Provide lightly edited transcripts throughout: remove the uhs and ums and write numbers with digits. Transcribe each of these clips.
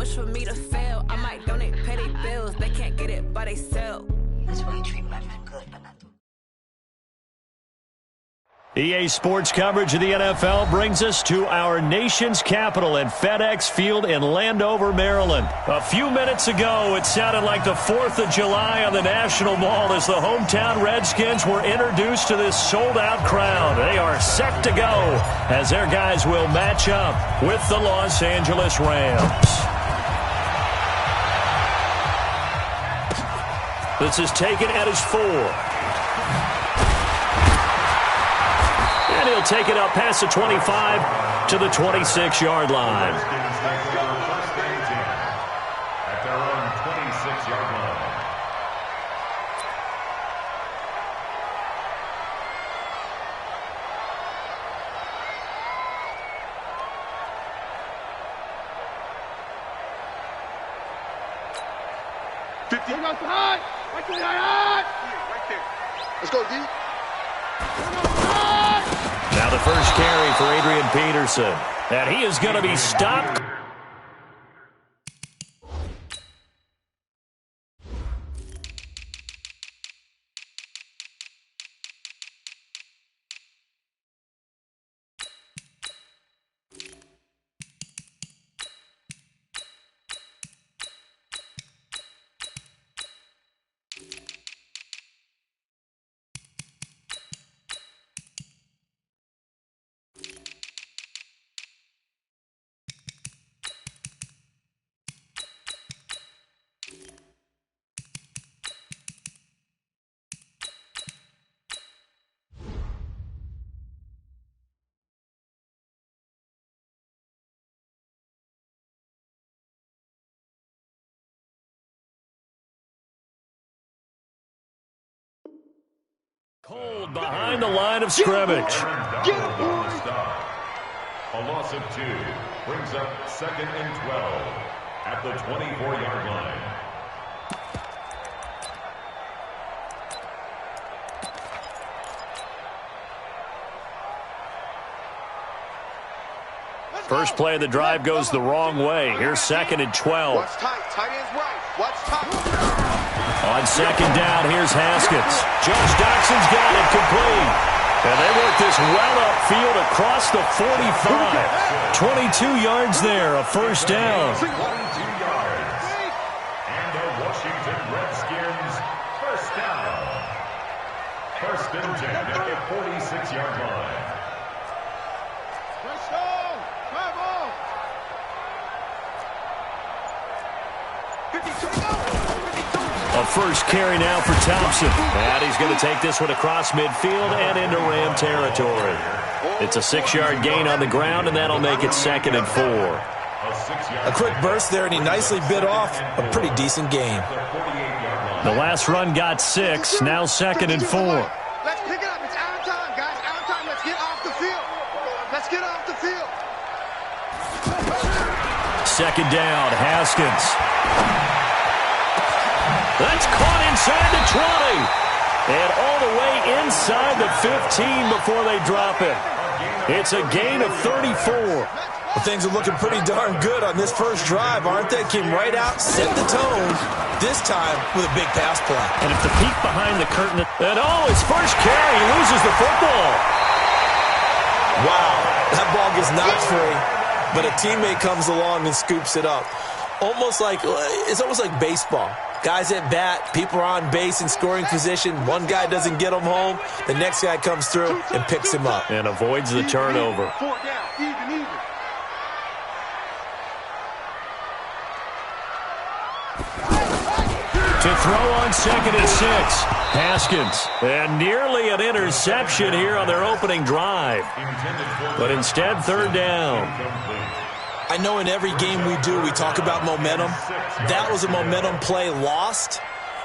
wish for me to fail. I might donate, pay their bills. They can't get it by they sell. That's why you treat life good, but not too. EA Sports coverage of the NFL brings us to our nation's capital at FedEx Field in Landover, Maryland. A few minutes ago, it sounded like the 4th of July on the National Mall as the hometown Redskins were introduced to this sold-out crowd. They are set to go as their guys will match up with the Los Angeles Rams. This is taken at his 4. And he'll take it up past the 25 to the 26-yard line. At their own 26-yard line. Let's go, D. Now the first carry for Adrian Peterson. And he is going to be stopped. Cold behind the line of scrimmage. A loss of 2 brings up 2nd and 12 at the 24-yard line. First play of the drive goes the wrong way. Here's 2nd and 12. Watch tight. Tight ends right. Watch tight. On 2nd down, here's Haskins. Josh Doxson's got it complete. And they work this well upfield across the 45. 22 yards there, a first down. 22 yards. And the Washington Redskins first down. 1st and 10 at the 46-yard line. A first carry now for Thompson. And he's going to take this one across midfield and into Ram territory. It's a 6-yard gain on the ground, and that'll make it 2nd and 4. A quick burst there, and he nicely bit off a pretty decent gain. The last run got 6, now 2nd and 4. Let's pick it up. It's out of time, guys. Out of time. Let's get off the field. Let's get off the field. 2nd down, Haskins. That's caught inside the 20. And all the way inside the 15 before they drop it. It's a gain of 34. Well, things are looking pretty darn good on this first drive, aren't they? Came right out, set the tone, this time with a big pass play. And if the peek behind the curtain, and his first carry, he loses the football. Wow, that ball gets knocked free, but a teammate comes along and scoops it up. It's almost like baseball. Guys at bat, people are on base in scoring position. One guy doesn't get him home. The next guy comes through and picks him up. And avoids the turnover. 4 down, even. To throw on 2nd and 6. Haskins. And nearly an interception here on their opening drive. But instead, 3rd down. I know in every game we do, we talk about momentum. That was a momentum play lost.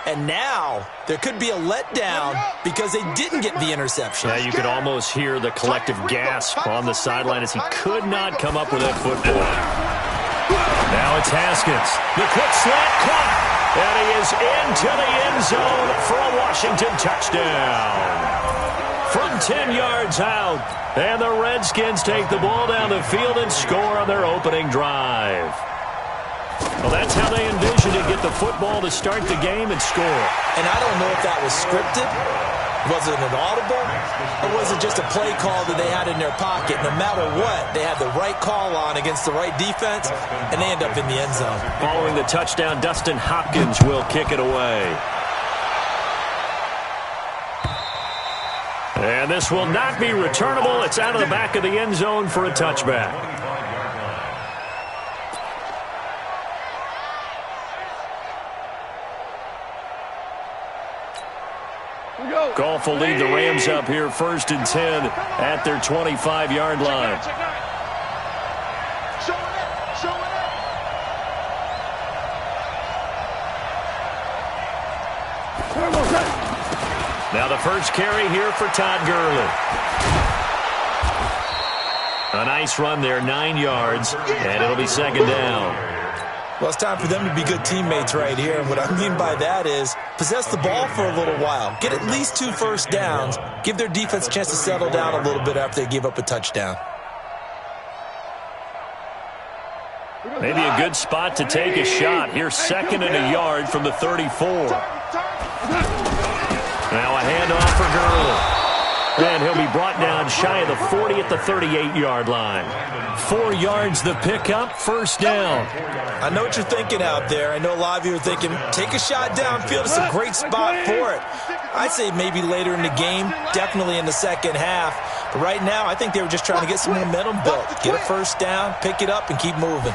And now there could be a letdown because they didn't get the interception. Yeah, you could almost hear the collective gasp on the sideline as he could not come up with that football. Now it's Haskins. The quick slant caught. And he is into the end zone for a Washington touchdown. From 10 yards out. And the Redskins take the ball down the field and score on their opening drive. Well, that's how they envisioned it, get the football to start the game and score. And I don't know if that was scripted. Was it an audible? Or was it just a play call that they had in their pocket? No matter what, they had the right call on against the right defense, and they end up in the end zone. Following the touchdown, Dustin Hopkins will kick it away. And this will not be returnable. It's out of the back of the end zone for a touchback. Goff will lead the Rams up here 1st and 10 at their 25-yard line. Now the first carry here for Todd Gurley. A nice run there, 9 yards, and it'll be 2nd down. Well, it's time for them to be good teammates right here. And what I mean by that is possess the ball for a little while. Get at least 2 first downs. Give their defense a chance to settle down a little bit after they give up a touchdown. Maybe a good spot to take a shot. Here's 2nd and a yard from the 34. Now a handoff for Gurley. And he'll be brought down shy of the 40 at the 38-yard line. 4 yards the pickup, 1st down. I know what you're thinking out there. I know a lot of you are thinking, take a shot downfield. It's a great spot for it. I'd say maybe later in the game, definitely in the second half. But right now, I think they were just trying to get some momentum built. Get a 1st down, pick it up, and keep moving.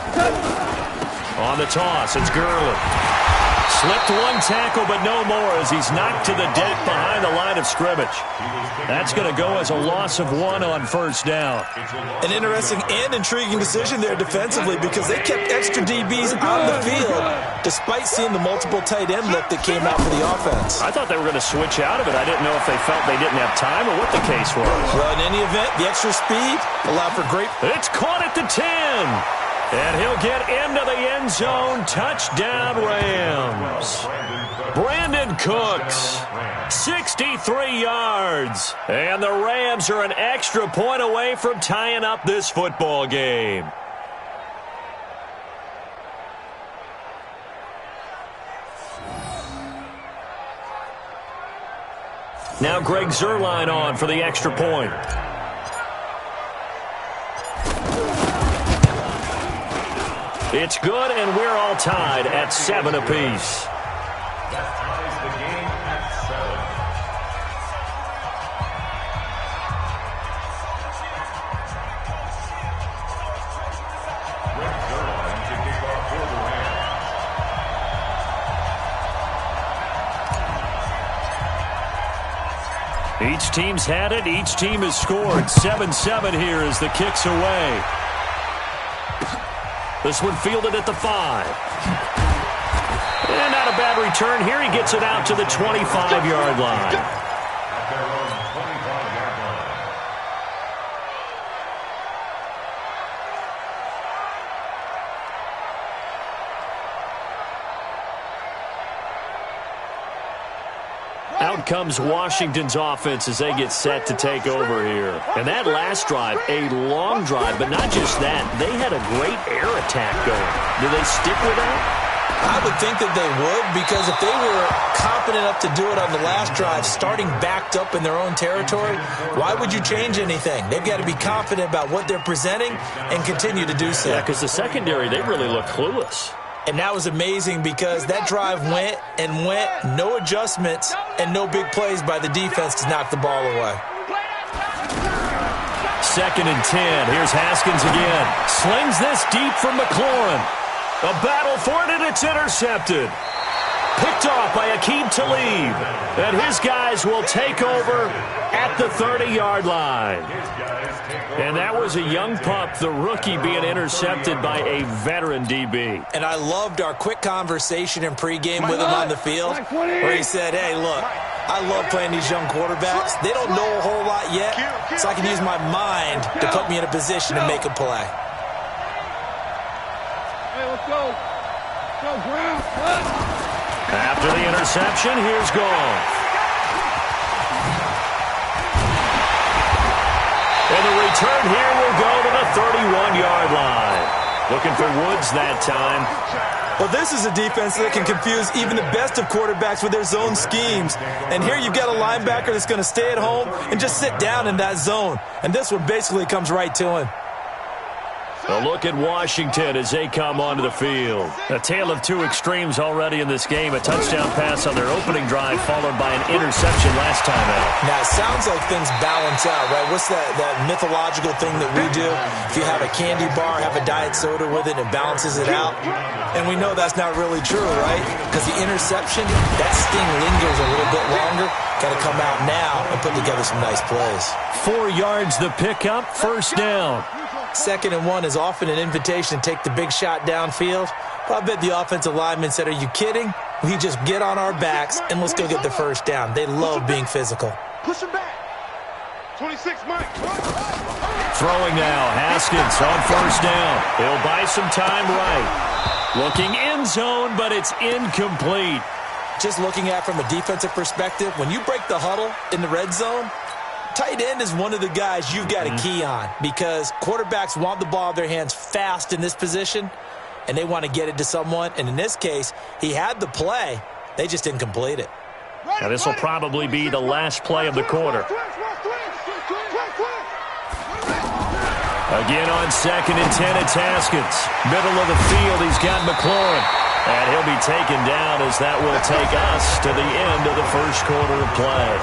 On the toss, it's Gurley. Slipped 1 tackle, but no more as he's knocked to the deck behind the line of scrimmage. That's going to go as a loss of 1 on 1st down. An interesting and intriguing decision there defensively because they kept extra DBs on the field despite seeing the multiple tight end look that came out for the offense. I thought they were going to switch out of it. I didn't know if they felt they didn't have time or what the case was. Well, in any event, the extra speed allowed for great... It's caught at the 10. And he'll get into the end zone. Touchdown, Rams. Brandon Cooks, 63 yards. And the Rams are an extra point away from tying up this football game. Now Greg Zuerlein on for the extra point. It's good, and we're all tied at 7 apiece. That ties the game at 7. Greg Zuerlein to kick off for the Rams. Each team's had it. Each team has scored. 7-7 here as the kick's away. This one fielded at the 5. And not a bad return here. He gets it out to the 25-yard line. At their own 25-yard line. Out comes Washington's offense as they get set to take over here. And that last drive, a long drive, but not just that. They had a great air attack going. Do they stick with that? I would think that they would, because if they were confident enough to do it on the last drive, starting backed up in their own territory, why would you change anything? They've got to be confident about what they're presenting and continue to do so. Yeah, because the secondary, they really look clueless. And that was amazing because that drive went and went, no adjustments, and no big plays by the defense to knock the ball away. 2nd and 10. Here's Haskins again. Slings this deep from McLaurin. A battle for it, and it's intercepted. Picked off by Aqib Talib. And his guys will take over at the 30-yard line. And that was a young pup, the rookie, being intercepted by a veteran DB. And I loved our quick conversation in pregame with him on the field where he said, hey, look, I love playing these young quarterbacks. They don't know a whole lot yet, so I can use my mind to put me in a position to make a play. Hey, let's go. Go, Brown. After the interception, here's Goff. And the return here will go to the 31-yard line. Looking for Woods that time. Well, this is a defense that can confuse even the best of quarterbacks with their zone schemes. And here you've got a linebacker that's going to stay at home and just sit down in that zone. And this one basically comes right to him. A look at Washington as they come onto the field. A tale of two extremes already in this game. A touchdown pass on their opening drive followed by an interception last time out. Now, it sounds like things balance out, right? What's that mythological thing that we do? If you have a candy bar, have a diet soda with it, it balances it out. And we know that's not really true, right? Because the interception, that sting lingers a little bit longer. Got to come out now and put together some nice plays. 4 yards the pickup, first down. 2nd and 1 is often an invitation to take the big shot downfield. But I bet the offensive lineman said, are you kidding? We just get on our backs and let's go get the first down. They love being physical. Push him back. 26, Mike. Throwing now, Haskins on first down. He'll buy some time right. Looking end zone, but it's incomplete. Just looking at it from a defensive perspective, when you break the huddle in the red zone, tight end is one of the guys you've got to key on because quarterbacks want the ball in their hands fast in this position, and they want to get it to someone. And in this case, he had the play. They just didn't complete it. Now this will probably be the last play of the quarter. Again on 2nd and 10, it's Haskins. Middle of the field, he's got McLaurin. And he'll be taken down as that will take us to the end of the first quarter of play.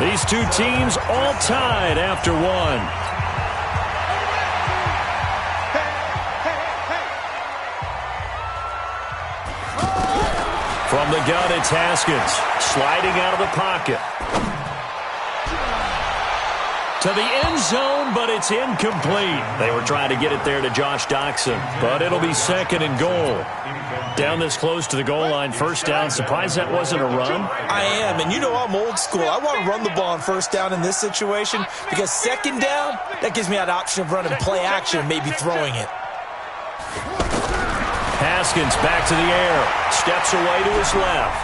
These two teams all tied after one. From the gun, it's Haskins. Sliding out of the pocket. To the end zone, but it's incomplete. They were trying to get it there to Josh Doxson, but it'll be 2nd and goal. Down this close to the goal line, first down. Surprised that wasn't a run? I am, and you know I'm old school. I want to run the ball on first down in this situation because 2nd down, that gives me that option of running play action and maybe throwing it. Haskins back to the air. Steps away to his left.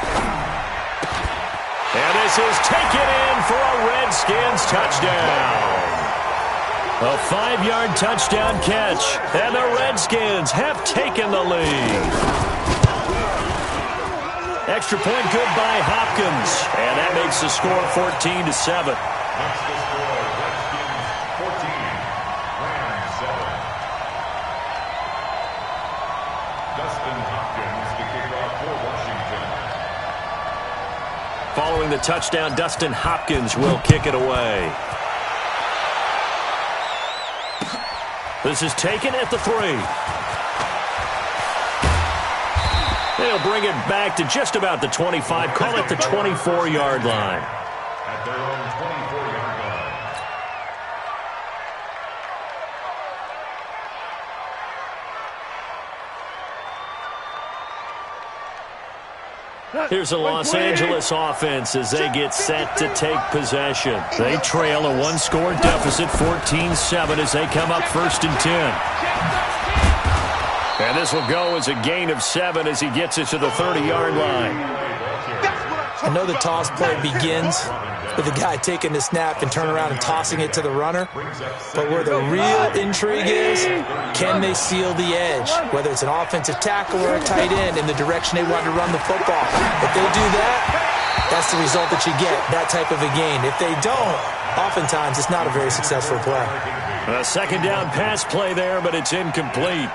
And this is taken in for a Redskins touchdown. A 5-yard touchdown catch, and the Redskins have taken the lead. Extra point good by Hopkins, and that makes the score 14-7. That's the score. Redskins 14, Rams 7. Dustin Hopkins, the kickoff for Washington. Following the touchdown, Dustin Hopkins will kick it away. This is taken at the 3. They'll bring it back to just about the 25. Call it the 24-yard line. At their own 24-yard line. Here's the Los Angeles offense as they get set to take possession. They trail a 1-score deficit, 14-7, as they come up 1st and 10. And this will go as a gain of 7 as he gets it to the 30-yard line. I know the toss play begins with the guy taking the snap and turn around and tossing it to the runner. But where the real intrigue is, can they seal the edge, whether it's an offensive tackle or a tight end, in the direction they want to run the football? If they do that, that's the result that you get, that type of a gain. If they don't, oftentimes it's not a very successful play. A 2nd down pass play there, but it's incomplete.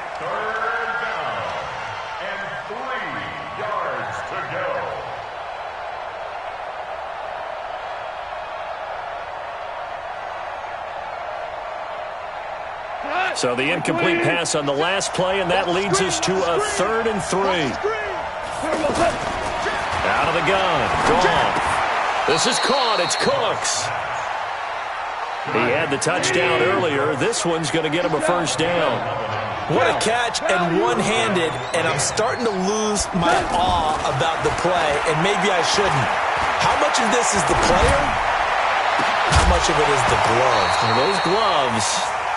So the incomplete pass on the last play, and that leads us to a 3rd and 3. Out of the gun. Gone. This is caught. It's Cooks. He had the touchdown earlier. This one's going to get him a first down. What a catch, and one-handed, and I'm starting to lose my awe about the play, and maybe I shouldn't. How much of this is the player? How much of it is the glove? Well, those gloves,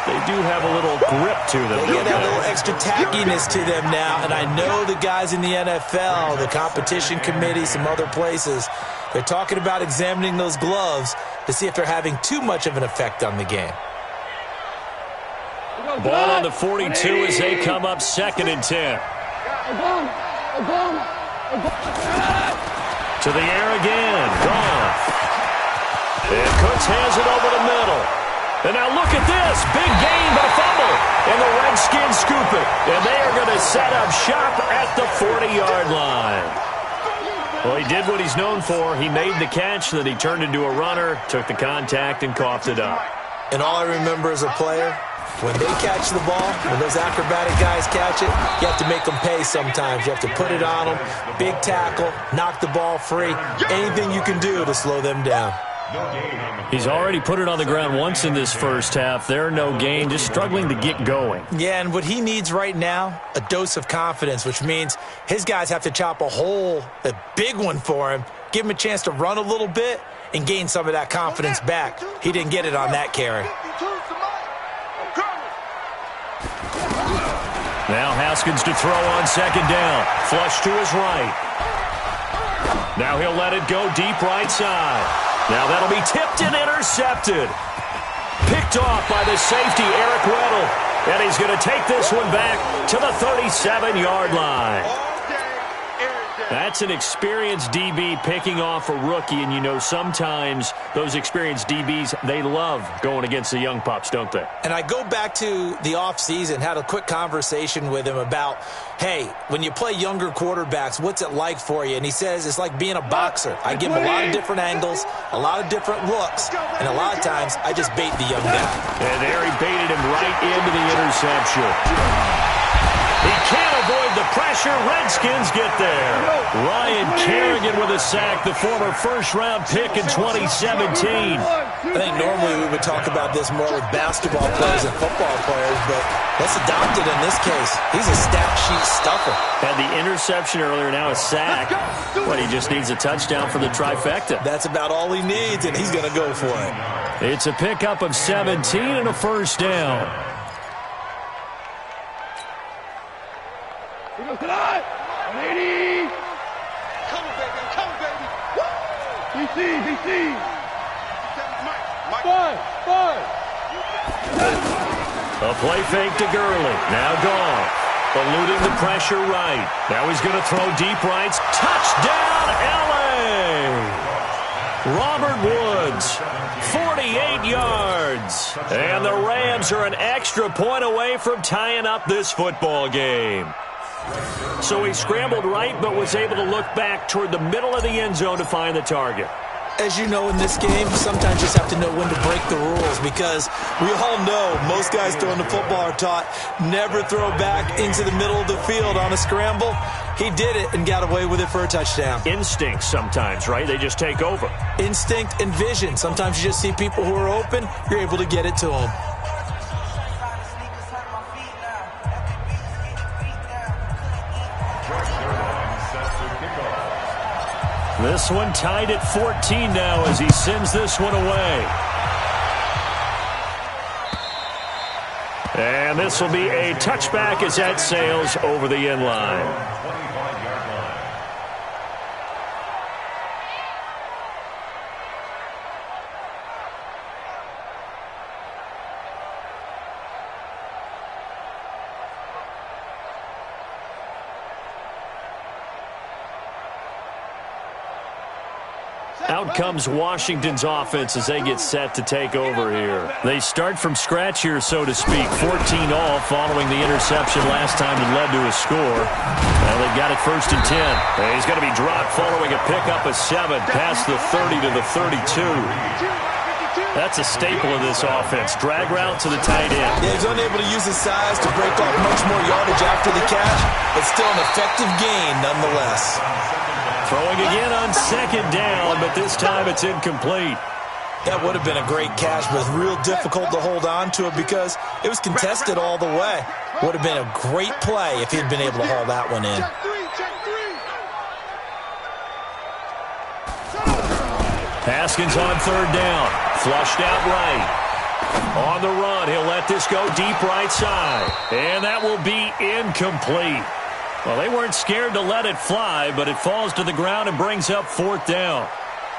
they do have a little grip to them. They get that little extra tackiness to them now, and I know the guys in the NFL, the competition committee, some other places, they're talking about examining those gloves to see if they're having too much of an effect on the game. Ball on the 42 as they come up 2nd and 10. To the air again. Gone. And Cooks has it over the middle. And now look at this. Big gain, but a fumble. And the Redskins scoop it. And they are going to set up shop at the 40-yard line. Well, he did what he's known for. He made the catch, then he turned into a runner, took the contact, and coughed it up. And all I remember as a player, when they catch the ball, when those acrobatic guys catch it, you have to make them pay sometimes. You have to put it on them, big tackle, knock the ball free, anything you can do to slow them down. He's already put it on the ground once in this first half. They're no gain, just struggling to get going. Yeah, and what he needs right now, a dose of confidence, which means his guys have to chop a hole, a big one for him, give him a chance to run a little bit and gain some of that confidence back. He didn't get it on that carry. Now Haskins to throw on second down. Flush to his right. Now he'll let it go deep right side. Now that'll be tipped and intercepted. Picked off by the safety, Eric Weddle. And he's going to take this one back to the 37-yard line. That's an experienced DB picking off a rookie, and you know sometimes those experienced DBs, they love going against the young pups, don't they? And I go back to the offseason, had a quick conversation with him about, hey, when you play younger quarterbacks, what's it like for you? And he says it's like being a boxer. I give him a lot of different angles, a lot of different looks, and a lot of times I just bait the young guy. And there he baited him right into the interception. He can't avoid the pressure. Redskins get there. Ryan Kerrigan with a sack, the former first-round pick in 2017. I think normally we would talk about this more with basketball players and football players, but let's adopt it in this case. He's a stat sheet stuffer. Had the interception earlier, now a sack. But he just needs a touchdown for the trifecta. That's about all he needs, and he's going to go for it. It's a pickup of 17 and a first down. Come baby, come baby. BC. Five. A play fake to Gurley. Now gone. Eluding the pressure right. Now he's going to throw deep right. Touchdown, L.A. Robert Woods, 48 yards. And the Rams are an extra point away from tying up this football game. So he scrambled right, but was able to look back toward the middle of the end zone to find the target. As you know, in this game, sometimes you just have to know when to break the rules, because we all know most guys throwing the football are taught never throw back into the middle of the field on a scramble. He did it and got away with it for a touchdown. Instinct sometimes, right? They just take over. Instinct and vision. Sometimes you just see people who are open, you're able to get it to them. This one tied at 14 now as he sends this one away. And this will be a touchback as that sails over the end line. Out comes Washington's offense as they get set to take over here. They start from scratch here, so to speak. 14 all following the interception last time that led to a score. Well, they've got it 1st and 10. And he's going to be dropped following a pickup of 7 past the 30 to the 32. That's a staple of this offense. Drag route to the tight end. Yeah, he's unable to use his size to break off much more yardage after the catch, but still an effective gain nonetheless. Throwing again on 2nd down, but this time it's incomplete. That would have been a great catch, but it's real difficult to hold on to it because it was contested all the way. Would have been a great play if he'd been able to haul that one in. Haskins on 3rd down. Flushed out right. On the run, he'll let this go deep right side. And that will be incomplete. Well, they weren't scared to let it fly, but it falls to the ground and brings up 4th down.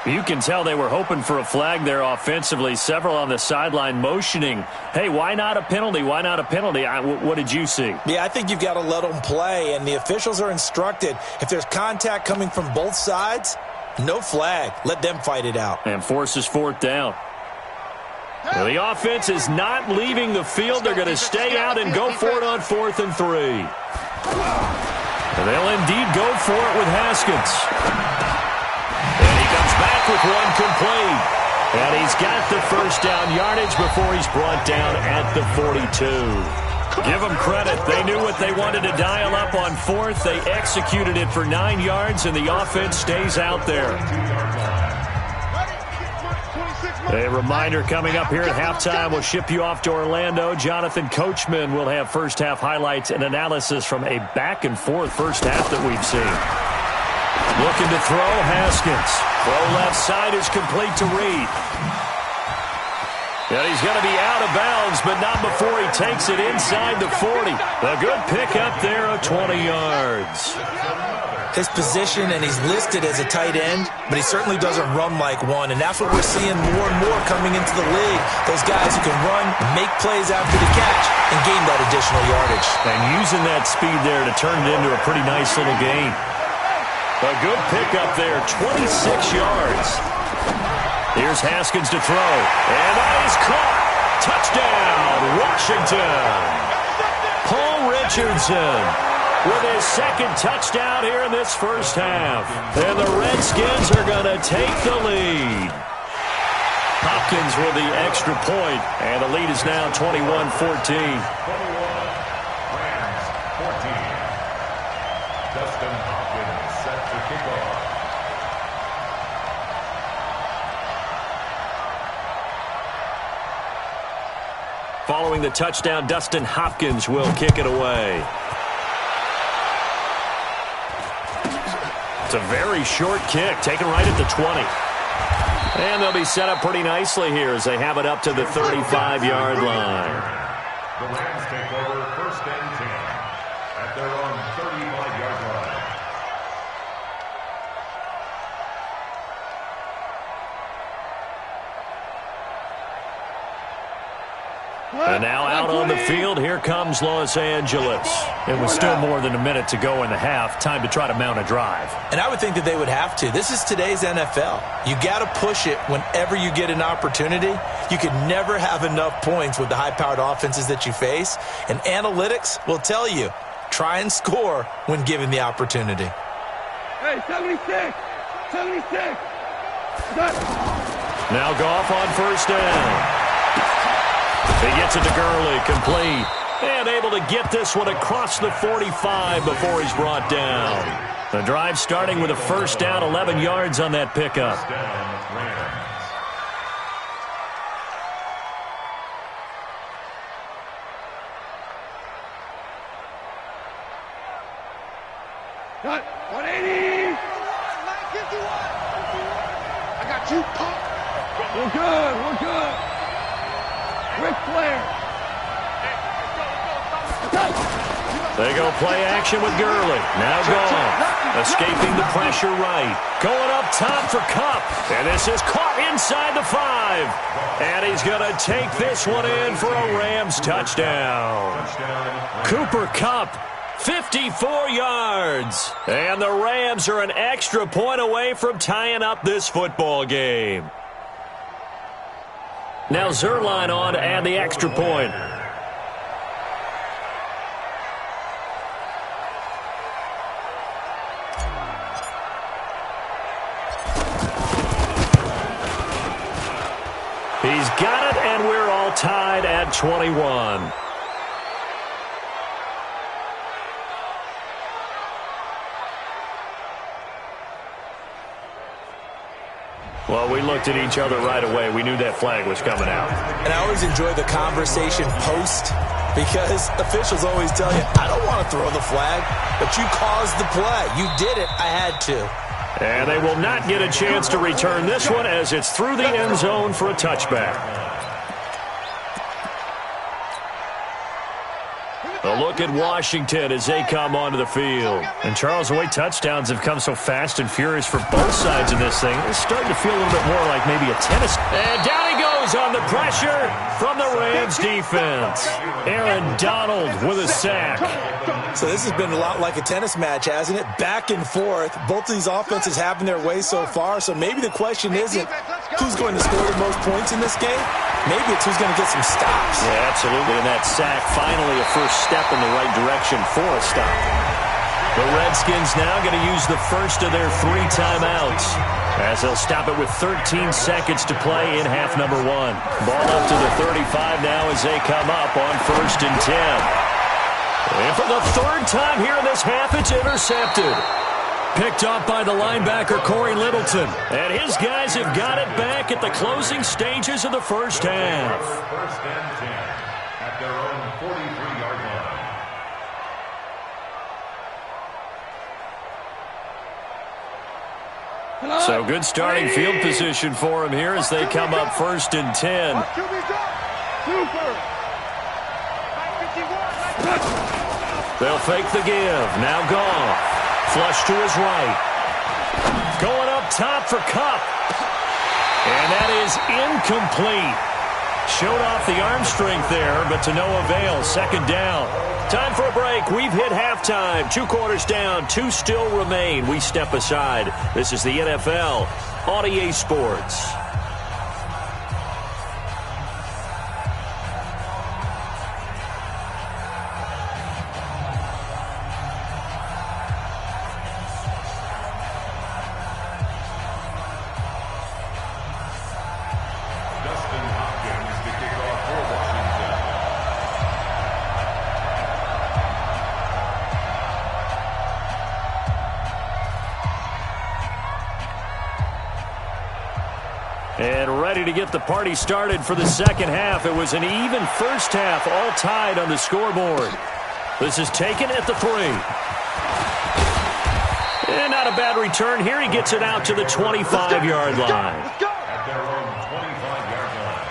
You can tell they were hoping for a flag there offensively. Several on the sideline motioning, hey, why not a penalty? Why not a penalty? What did you see? Yeah, I think you've got to let them play, and the officials are instructed. If there's contact coming from both sides, no flag. Let them fight it out. And forces fourth down. Well, the offense is not leaving the field. They're going to stay out and go for it on 4th and 3. And they'll indeed go for it with Haskins. And he comes back with one complete. And he's got the first down yardage before he's brought down at the 42. Give them credit. They knew what they wanted to dial up on 4th. They executed it for 9 yards, and the offense stays out there. A reminder coming up here at halftime. We'll ship you off to Orlando. Jonathan Coachman will have first-half highlights and analysis from a back-and-forth first half that we've seen. Looking to throw, Haskins. Throw left side is complete to Reed. And he's going to be out of bounds, but not before he takes it inside the 40. A good pickup there of 20 yards. His position, and he's listed as a tight end, but he certainly doesn't run like one, and that's what we're seeing more and more coming into the league. Those guys who can run, make plays after the catch, and gain that additional yardage. And using that speed there to turn it into a pretty nice little gain. A good pickup there, 26 yards. Here's Haskins to throw, and that is caught. Touchdown, Washington. Paul Richardson with his second touchdown here in this first half. And the Redskins are going to take the lead. Hopkins with the extra point, and the lead is now 21-14. 21, Rams 14. Dustin Hopkins set to kick off. Following the touchdown, Dustin Hopkins will kick it away. It's a very short kick, taken right at the 20. And they'll be set up pretty nicely here as they have it up to the 35-yard line. The Rams take over 1st and 10 at their own 35-yard line. And now out on the field, here comes Los Angeles. And with still more than a minute to go in the half, time to try to mount a drive. And I would think that they would have to. This is today's NFL. You got to push it whenever you get an opportunity. You could never have enough points with the high-powered offenses that you face. And analytics will tell you, try and score when given the opportunity. Hey, 76! 76! Now Goff on first down. He gets it to Gurley, complete. And able to get this one across the 45 before he's brought down. The drive starting with a first down, 11 yards on that pickup. First down, Rams. Cut! 180! 951! I got you, punk! We're good, we're good! Ric Flair! They go play action with Gurley. Now Goff, escaping the pressure right. Going up top for Kupp. And this is caught inside the 5. And he's going to take this one in for a Rams touchdown. Cooper Kupp, 54 yards. And the Rams are an extra point away from tying up this football game. Now Zerline on to add the extra point. He's got it, and we're all tied at 21. Well, we looked at each other right away. We knew that flag was coming out. And I always enjoy the conversation post because officials always tell you, I don't want to throw the flag, but you caused the play. You did it. I had to. And they will not get a chance to return this one as it's through the end zone for a touchback. The look at Washington as they come onto the field. And Charles, the way touchdowns have come so fast and furious for both sides in this thing, it's starting to feel a little bit more like maybe a tennis. And down he goes on the pressure from the Rams defense. Aaron Donald with a sack. So this has been a lot like a tennis match, hasn't it? Back and forth. Both of these offenses having their way so far. So maybe the question isn't who's going to score the most points in this game. Maybe it's who's going to get some stops. Yeah, absolutely. And that sack, finally a first step in the right direction for a stop. The Redskins now going to use the first of their 3 timeouts as they'll stop it with 13 seconds to play in half number 1. Ball up to the 35 now as they come up on 1st and 10. And for the 3rd time here in this half, it's intercepted. Picked off by the linebacker, Corey Littleton. And his guys have got it back at the closing stages of the first half. 1st and 10 at their own 43-yard line. So good starting field position for him here as they come up 1st and 10. They'll fake the give. Now Goff. Flush to his right. Going up top for Kupp. And that is incomplete. Showed off the arm strength there, but to no avail. 2nd down. Time for a break. We've hit halftime. 2 quarters down. 2 still remain. We step aside. This is the NFL on EA Sports. And ready to get the party started for the second half. It was an even first half, all tied on the scoreboard. This is taken at the 3. And not a bad return here. He gets it out to the 25-yard line. At their own 25-yard line.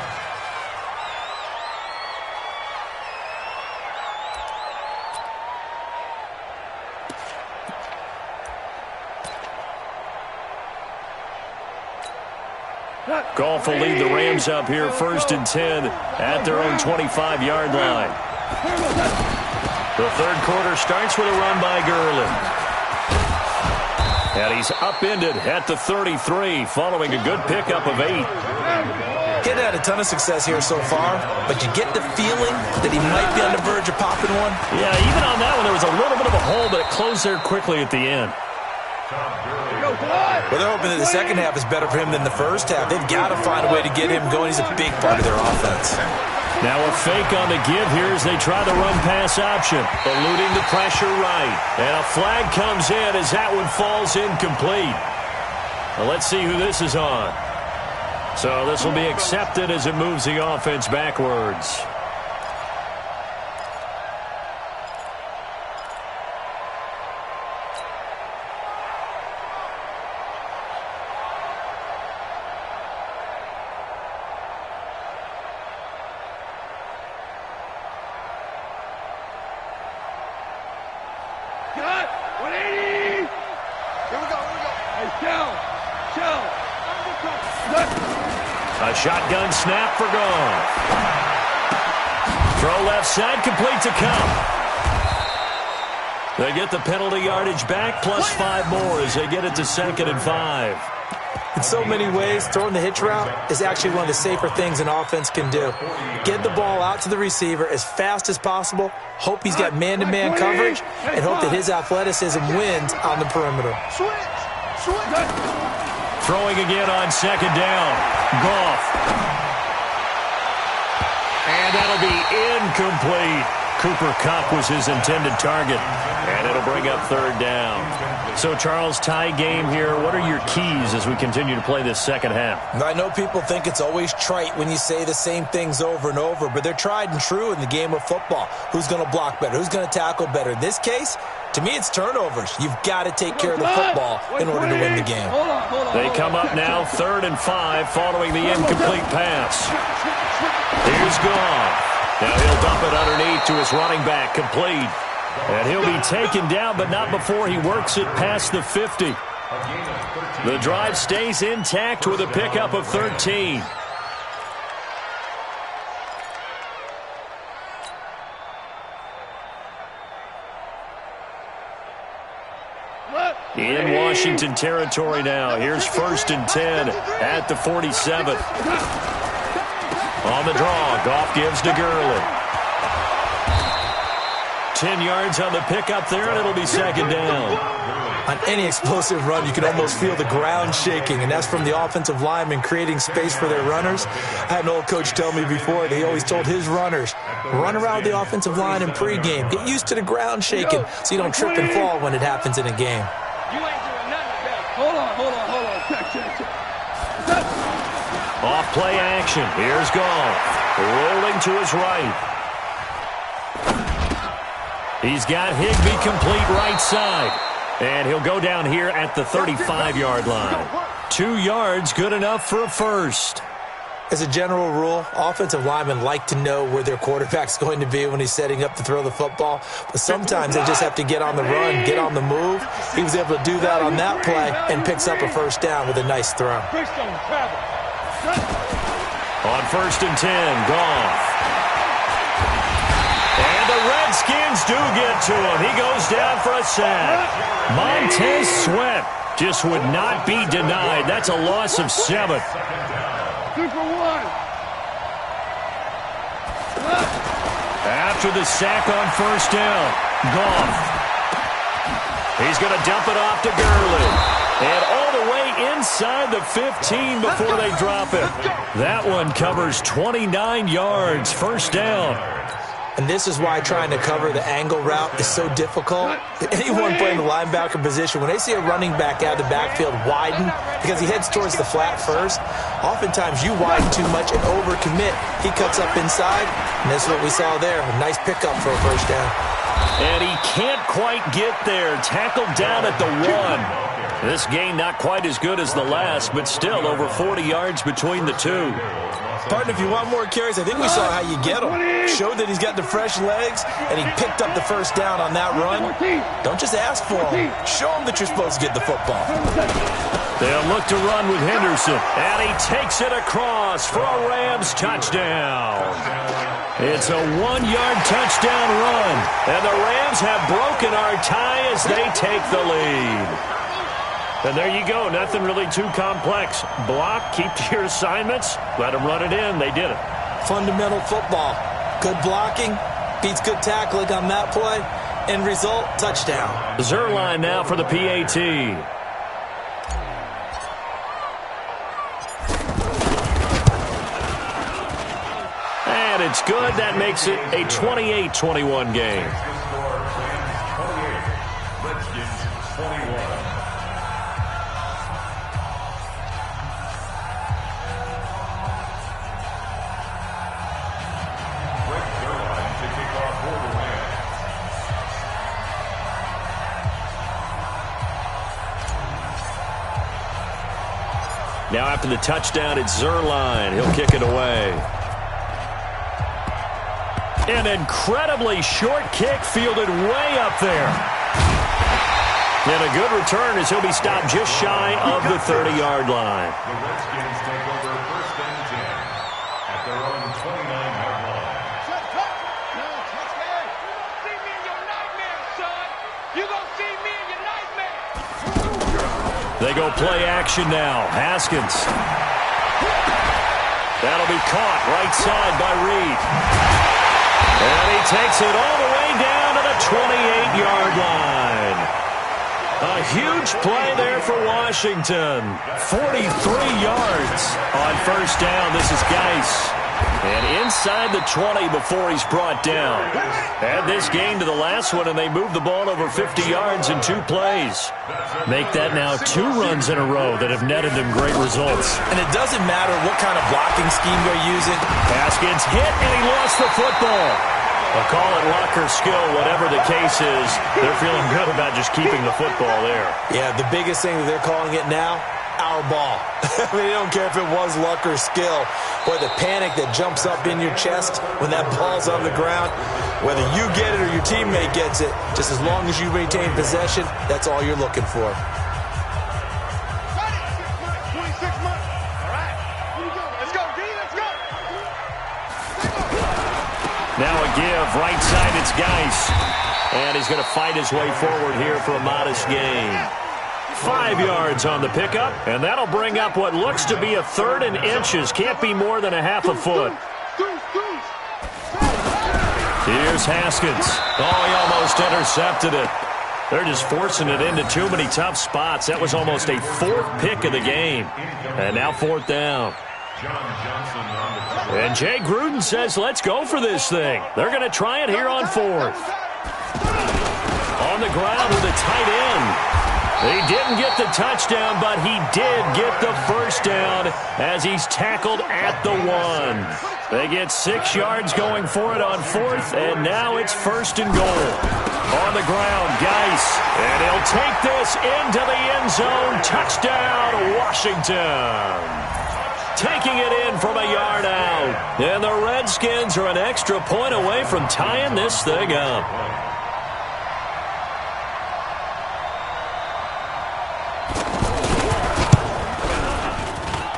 Goff will lead the Rams up here 1st and 10 at their own 25-yard line. The 3rd quarter starts with a run by Gurley. And he's upended at the 33 following a good pickup of 8. He'd had a ton of success here so far, but you get the feeling that he might be on the verge of popping one. Yeah, even on that one, there was a little bit of a hole, but it closed there quickly at the end. Well, they're hoping that the second half is better for him than the first half. They've got to find a way to get him going. He's a big part of their offense. Now a fake on the give here as they try the run-pass option. Eluding the pressure right. And a flag comes in as that one falls incomplete. Well, let's see who this is on. So this will be accepted as it moves the offense backwards. A shotgun snap for Goff. Throw left side, complete to Kupp. They get the penalty yardage back, plus 5 more as they get it to 2nd and 5. In so many ways, throwing the hitch route is actually one of the safer things an offense can do. Get the ball out to the receiver as fast as possible, hope he's got man-to-man coverage, and hope that his athleticism wins on the perimeter. Throwing again on 2nd down. Goff. And that'll be incomplete. Cooper Kupp was his intended target. And it'll bring up 3rd down. So, Charles, tie game here. What are your keys as we continue to play this second half? I know people think it's always trite when you say the same things over and over, but they're tried and true in the game of football. Who's going to block better? Who's going to tackle better? In this case, to me, it's turnovers. You've got to take care of the football in order to win the game. They come up now 3rd and 5 following the incomplete pass. Here's Goff. Now he'll dump it underneath to his running back, complete. And he'll be taken down, but not before he works it past the 50. The drive stays intact with a pickup of 13. In Washington territory now. Here's 1st and 10 at the 47. On the draw, Goff gives to Gurley. 10 yards on the pickup there, and it'll be 2nd down. On any explosive run, you can almost feel the ground shaking, and that's from the offensive linemen creating space for their runners. I had an old coach tell me before, he always told his runners, run around the offensive line in pregame. Get used to the ground shaking so you don't trip and fall when it happens in a game. You ain't doing nothing, Bill. Hold on. Off play action. Here's Goff. Rolling to his right. He's got Higbee complete right side. And he'll go down here at the 35-yard line. 2 yards, good enough for a first. As a general rule, offensive linemen like to know where their quarterback's going to be when he's setting up to throw the football. But sometimes they just have to get on the run, get on the move. He was able to do that on that play and picks up a first down with a nice throw. On 1st and 10, Goff. And the Redskins do get to him. He goes down for a sack. Montez Sweat just would not be denied. That's a loss of 7. 2 for 1. After the sack on 1st down, Goff. He's going to dump it off to Gurley. And all the way inside the 15 before they drop it. That one covers 29 yards, 1st down. And this is why trying to cover the angle route is so difficult. Anyone playing the linebacker position, when they see a running back out of the backfield widen because he heads towards the flat first, oftentimes you widen too much and overcommit. He cuts up inside, and this is what we saw there. A nice pickup for a first down. And he can't quite get there. Tackled down at the 1. This gain not quite as good as the last, but still over 40 yards between the two. Partner, if you want more carries, I think we saw how you get him. Showed that he's got the fresh legs, and he picked up the first down on that run. Don't just ask for him. Show him that you're supposed to get the football. They'll look to run with Henderson, and he takes it across for a Rams touchdown. It's a 1-yard touchdown run, and the Rams have broken our tie as they take the lead. And there you go. Nothing really too complex. Block, keep to your assignments, let them run it in. They did it. Fundamental football. Good blocking, beats good tackling on that play. End result, touchdown. Zerline now for the PAT. And it's good. That makes it a 28-21 game. Now after the touchdown, it's Zerline. He'll kick it away. An incredibly short kick fielded way up there. And a good return as he'll be stopped just shy of the 30-yard line. The Redskins take over 1st and 10 at their own 29-yard line. See me in your nightmare, son. You gonna see me in your nightmare. They go play action now. Haskins. That'll be caught right side by Reed. And he takes it all the way down to the 28-yard line. A huge play there for Washington. 43 yards on 1st down. This is Geis. And inside the 20 before he's brought down. Add this game to the last one, and they move the ball over 50 yards in 2 plays. Make that now 2 runs in a row that have netted them great results. And it doesn't matter what kind of blocking scheme they're using. Haskins hit, and he lost the football. I'll call it luck or skill, whatever the case is. They're feeling good about just keeping the football there. Yeah, the biggest thing that they're calling it now, our ball. I mean, I don't care if it was luck or skill, or the panic that jumps up in your chest when that ball's on the ground. Whether you get it or your teammate gets it, just as long as you maintain possession, that's all you're looking for. 26 months. All right. Here we go. Let's go, D. Let's go. Now a give. Right side, it's Geis. And he's going to fight his way forward here for a modest gain. 5 yards on the pickup, and that'll bring up what looks to be a 3rd and inches. Can't be more than a half a foot. Here's Haskins. Oh, he almost intercepted it. They're just forcing it into too many tough spots. That was almost a 4th pick of the game. And now 4th down. And Jay Gruden says, let's go for this thing. They're going to try it here on 4th. On the ground with a tight end. He didn't get the touchdown, but he did get the first down as he's tackled at the 1. They get 6 yards going for it on 4th, and now it's 1st and goal. On the ground, Geis, and he'll take this into the end zone. Touchdown, Washington. Taking it in from a yard out. And the Redskins are an extra point away from tying this thing up.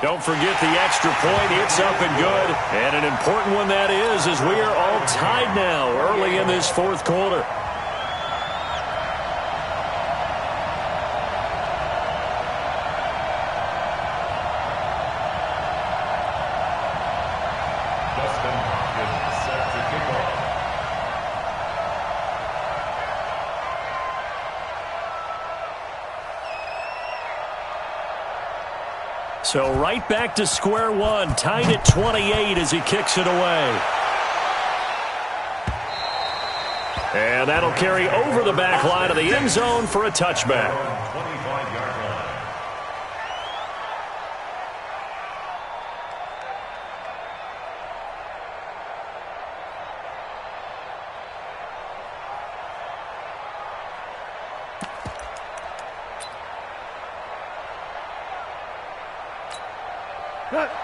Don't forget the extra point. It's up and good. And an important one that is, as we are all tied now early in this 4th quarter. So right back to square one, tied at 28 as he kicks it away. And that'll carry over the back line of the end zone for a touchback. 25-yard line.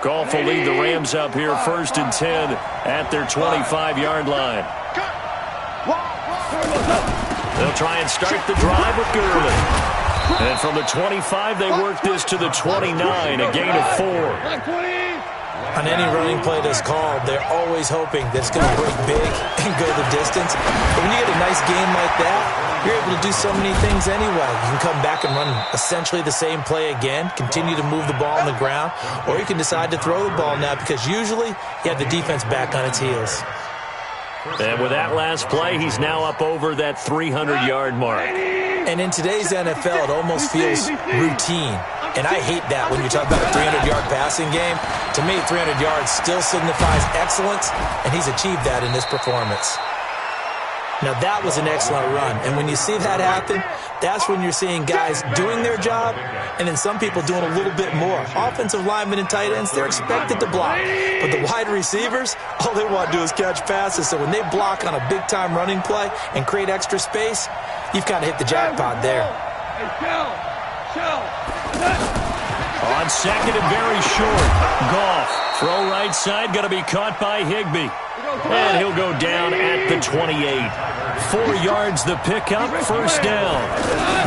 Goff will lead the Rams up here 1st and 10 at their 25-yard line. They'll try and start the drive with Gurley. And from the 25, they work this to the 29, a gain of 4. On any running play that's called, they're always hoping that it's going to break big and go the distance. But when you get a nice game like that, you're able to do so many things anyway. You can come back and run essentially the same play again, continue to move the ball on the ground, or you can decide to throw the ball now because usually you have the defense back on its heels. And with that last play, he's now up over that 300-yard mark. And in today's NFL, it almost feels routine. And I hate that when you talk about a 300-yard passing game. To me, 300 yards still signifies excellence, and he's achieved that in this performance. Now, that was an excellent run. And when you see that happen, that's when you're seeing guys doing their job and then some people doing a little bit more. Offensive linemen and tight ends, they're expected to block. But the wide receivers, all they want to do is catch passes. So when they block on a big-time running play and create extra space, you've kind of hit the jackpot there. On 2nd and very short, Goff. Throw right side, going to be caught by Higbee. And he'll go down at the 28. 4 yards the pickup, 1st down.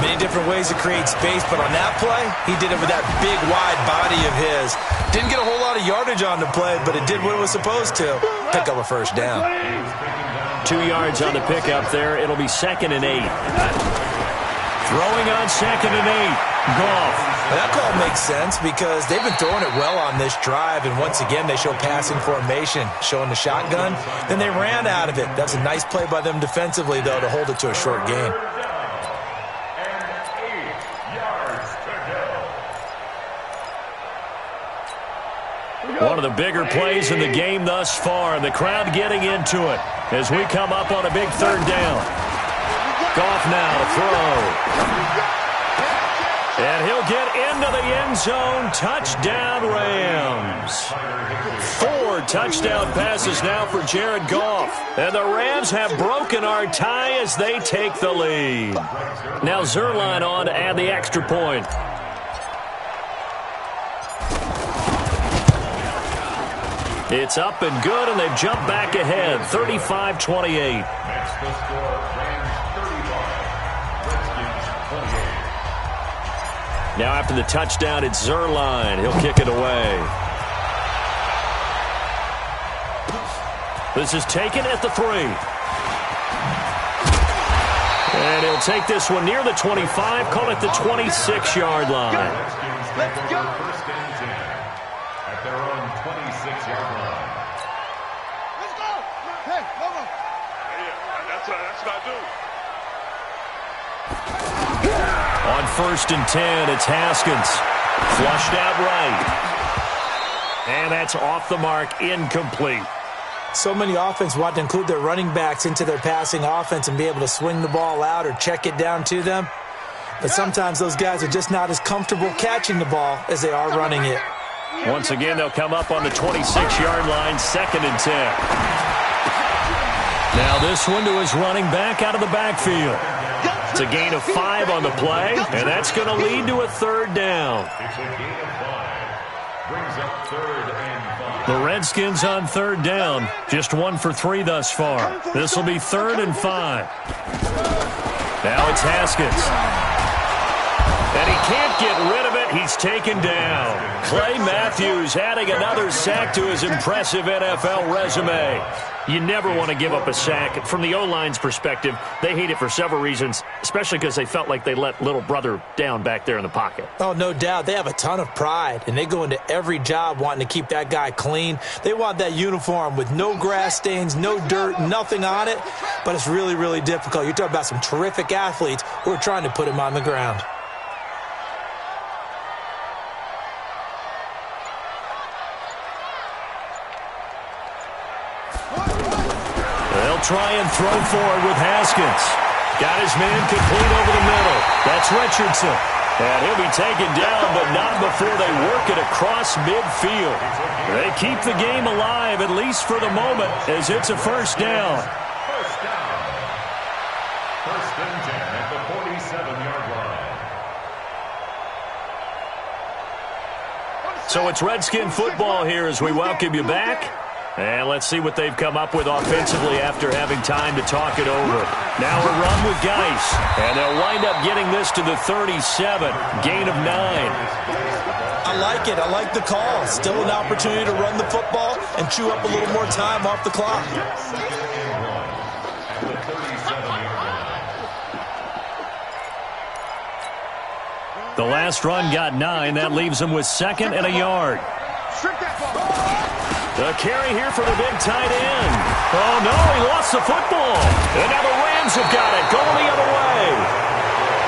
Many different ways to create space, but on that play, he did it with that big, wide body of his. Didn't get a whole lot of yardage on the play, but it did what it was supposed to. Pick up a 1st down. 2 yards on the pickup there. It'll be 2nd and 8. Throwing on 2nd and 8. Goff. That call makes sense because they've been throwing it well on this drive, and once again they show passing formation, showing the shotgun. Then they ran out of it. That's a nice play by them defensively, though, to hold it to a short gain. One of the bigger plays in the game thus far, and the crowd getting into it as we come up on a big 3rd down. Goff now to throw. And he'll get into the end zone. Touchdown, Rams. 4 touchdown passes now for Jared Goff. And the Rams have broken our tie as they take the lead. Now Zerline on to add the extra point. It's up and good, and they've jumped back ahead, 35-28. That's the score. Rams 35, Redskins 28. Now after the touchdown, it's Zerline. He'll kick it away. This is taken at the 3. And he'll take this one near the 25, call it the 26-yard line. Let's go. First and 10 at their own 26-yard line. Let's go. Hey, over. Yeah, that's what I do. On first and 10, it's Haskins. Flushed out right. And that's off the mark, incomplete. So many offenses want to include their running backs into their passing offense and be able to swing the ball out or check it down to them. But sometimes those guys are just not as comfortable catching the ball as they are running it. Once again, they'll come up on the 26-yard line, second and 10. Now this one to his running back out of the backfield. It's a gain of 5 on the play, and that's going to lead to a third down. It's a gain of 5. Brings up third and 5. The Redskins on third down, just 1 for 3 thus far. This will be third and 5. Now it's Haskins. And he can't get rid of it. He's taken down. Clay Matthews adding another sack to his impressive NFL resume. You never want to give up a sack. From the O-line's perspective, they hate it for several reasons, especially because they felt like they let little brother down back there in the pocket. Oh, no doubt. They have a ton of pride, and they go into every job wanting to keep that guy clean. They want that uniform with no grass stains, no dirt, nothing on it, but it's really, really difficult. You're talking about some terrific athletes who are trying to put him on the ground. Try and throw forward with Haskins. Got his man complete over the middle. That's Richardson. And he'll be taken down, but not before they work it across midfield. They keep the game alive, at least for the moment, as it's a first down. First down. First and 10 at the 47-yard line. So it's Redskin football here as we welcome you back. And let's see what they've come up with offensively after having time to talk it over. Now a run with Geis. And they'll wind up getting this to the 37. Gain of 9. I like it. I like the call. Still an opportunity to run the football and chew up a little more time off the clock. The last run got 9. That leaves them with second and a yard. The carry here for the big tight end. Oh, no, he lost the football. And now the Rams have got it, going the other way.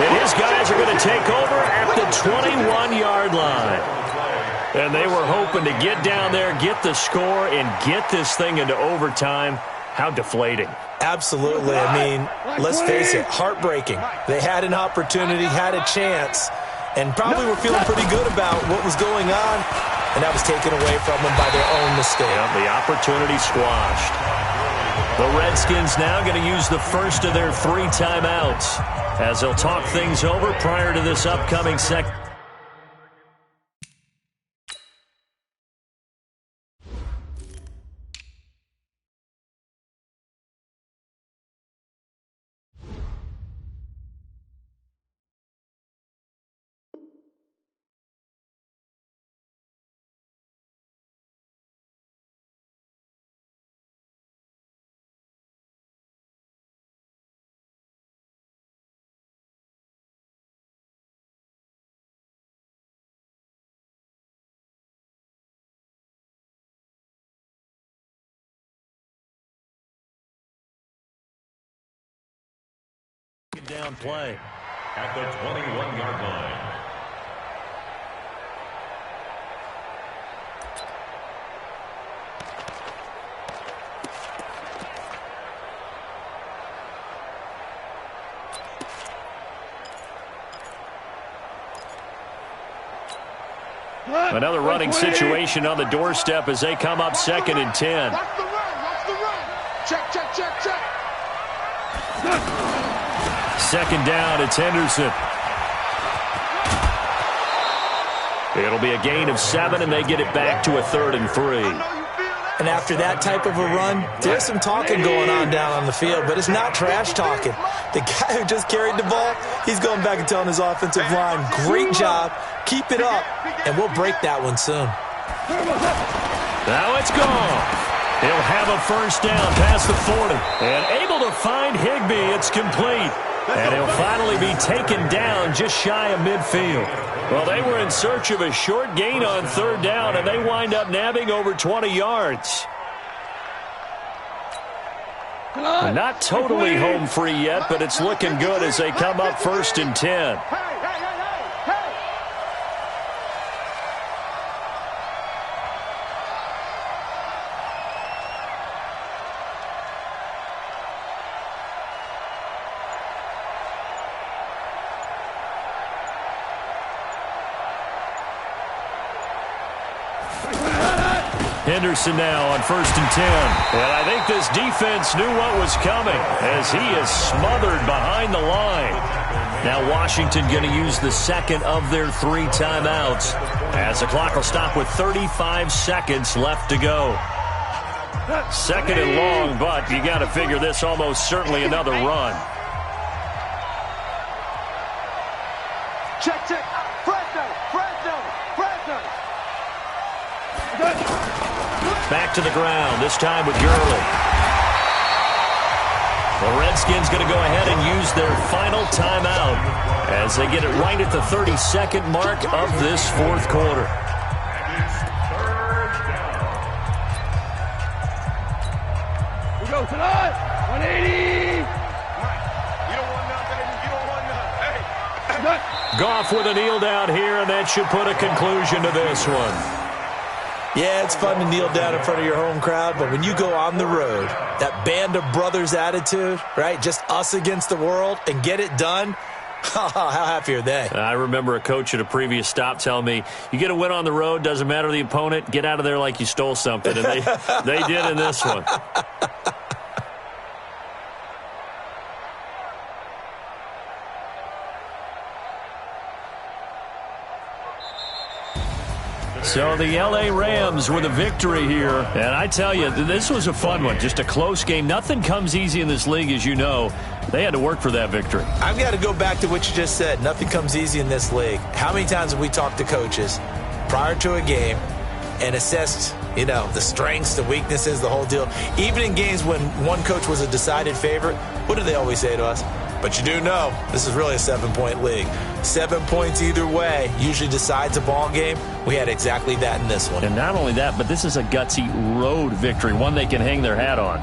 And his guys are going to take over at the 21-yard line. And they were hoping to get down there, get the score, and get this thing into overtime. How deflating. Absolutely. I mean, let's face it, heartbreaking. They had an opportunity, had a chance, and probably were feeling pretty good about what was going on. And that was taken away from them by their own mistake. Yeah, the opportunity squashed. The Redskins now going to use the first of their 3 timeouts as they'll talk things over prior to this upcoming second. Down play at the 21-yard line. Another running situation on the doorstep as they come up second and 10. Watch the run. Watch the run. Check, check, check, check. Second down, it's Henderson. It'll be a gain of 7, and they get it back to a 3rd and 3. And after that type of a run, there's some talking going on down on the field, but it's not trash talking. The guy who just carried the ball, he's going back and telling his offensive line, great job, keep it up, and we'll break that one soon. Now it's gone. He'll have a first down past the 40. And able to find Higbee. It's complete. And he'll finally be taken down just shy of midfield. Well, they were in search of a short gain on third down, and they wind up nabbing over 20 yards. Not totally home free yet, but it's looking good as they come up 1st and 10. Henderson now on 1st and 10. And I think this defense knew what was coming as he is smothered behind the line. Now Washington going to use the second of their 3 timeouts as the clock will stop with 35 seconds left to go. Second and long, but you got to figure this almost certainly another run. Check. Back to the ground, this time with Gurley. The Redskins going to go ahead and use their final timeout as they get it right at the 32nd mark of this 4th quarter. We go tonight. 180. You don't want nothing. You don't want nothing. Hey. Goff with a kneel down here, and that should put a conclusion to this one. Yeah, it's fun to kneel down in front of your home crowd, but when you go on the road, that band of brothers attitude, right, just us against the world, and get it done, how happy are they? I remember a coach at a previous stop telling me, you get a win on the road, doesn't matter the opponent, get out of there like you stole something, and they did in this one. So the L.A. Rams with a victory here. And I tell you, this was a fun one. Just a close game. Nothing comes easy in this league, as you know. They had to work for that victory. I've got to go back to what you just said. Nothing comes easy in this league. How many times have we talked to coaches prior to a game and assessed, the strengths, the weaknesses, the whole deal? Even in games when one coach was a decided favorite, what do they always say to us? But you do know this is really a 7-point league. 7 points either way usually decides a ball game. We had exactly that in this one. And not only that, but this is a gutsy road victory, one they can hang their hat on.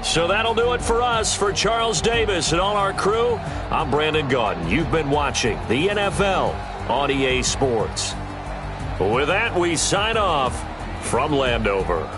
So that'll do it for us. For Charles Davis and all our crew, I'm Brandon Gaudin. You've been watching the NFL on EA Sports. With that, we sign off from Landover.